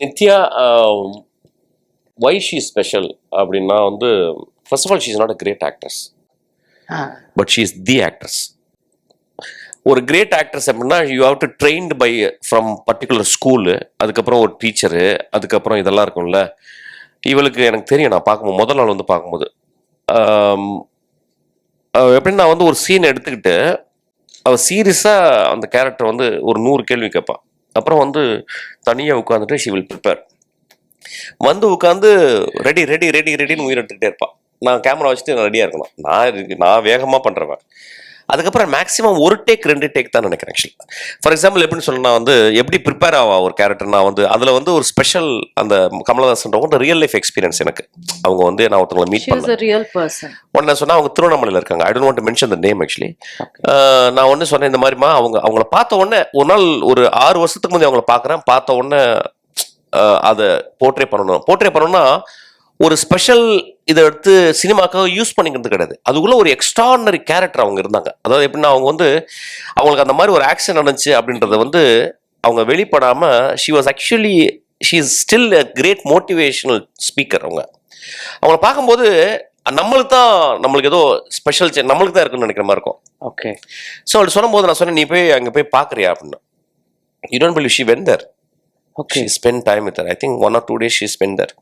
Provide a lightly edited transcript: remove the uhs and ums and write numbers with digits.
Nithya why she special அப்படின்னா வந்து first of all she is not a great actress, but she is the actress. ஒரு great actress அப்படின்னா you have to trained by from particular school, அதுக்கப்புறம் ஒரு teacher, அதுக்கப்புறம் இதெல்லாம் இருக்கும்ல. இவளுக்கு எனக்கு தெரியும், நான் பார்க்கும்போது முதல் நாள் வந்து பார்க்கும்போது எப்படின்னு நான் வந்து ஒரு சீன் எடுத்துக்கிட்டு அவள் சீரியஸாக அந்த கேரக்டர் வந்து ஒரு 100 கேள்வி கேட்பான். அப்புறம் வந்து தனியாக உட்காந்துட்டு ஷி வில் ப்ரிப்பேர் வந்து உட்காந்து ரெடி ரெடி ரெடி ரெடின்னு உயிர் எடுத்துக்கிட்டே இருப்பான். நான் கேமரா வச்சுட்டு நான் ரெடியாக இருக்கணும், நான் வேகமாக பண்ணுறவன். அதுக்கப்புறம் மேக்ஸிமம் 1 டேக் 2 டேக் தான் நினைக்கிறேன். ஆக்சுவலி ஃபார் எக்ஸாம்பிள் எப்படின்னு சொன்னா வந்து எப்படி ப்ரிப்பேர் ஆவா ஒரு கேரக்டர், நான் வந்து அதில் வந்து ஒரு ஸ்பெஷல் அந்த கமலஹாசன் ரியல் லைஃப் எக்ஸ்பீரியன்ஸ் எனக்கு. அவங்க வந்து நான் ஒருத்தவங்களை மீட் பண்ணேன். ஒன்று சொன்னா அவங்க திருவண்ணாமலையில் இருக்காங்க. I don't want to mention the name actually. நான் ஒன்று சொன்னேன் இந்த மாதிரிமா அவங்கள பார்த்த உடனே ஒரு நாள் ஒரு 6 வருஷத்துக்கு முந்தைய அவங்கள பார்க்குறேன். பார்த்த உடனே அதை போர்ட்ரே பண்ணணும்னா ஒரு ஸ்பெஷல் இதை எடுத்து சினிமாக்காக யூஸ் பண்ணிக்கிறது கிடையாது. அதுக்குள்ள ஒரு எக்ஸ்ட்ரானரி கேரக்டர் அவங்க இருந்தாங்க. அதாவது எப்படின்னா அவங்க வந்து அவங்களுக்கு அந்த மாதிரி ஒரு ஆக்ஷன் நடந்துச்சு அப்படின்றத வந்து அவங்க வெளிப்படாம she was actually she is still a great motivational speaker. அவங்கள பார்க்கும்போது நம்மளுக்கு ஏதோ ஸ்பெஷல் நம்மளுக்கு தான் இருக்குன்னு நினைக்கிற மாதிரி இருக்கும். ஓகே. ஸோ அப்படி சொல்லும்போது நான் சொன்னேன், நீ போய் அங்கே போய் பார்க்குறியா அப்படின்னா. You don't believe she went there. Okay. She spent time with her. I think 1 or 2 days she spent there.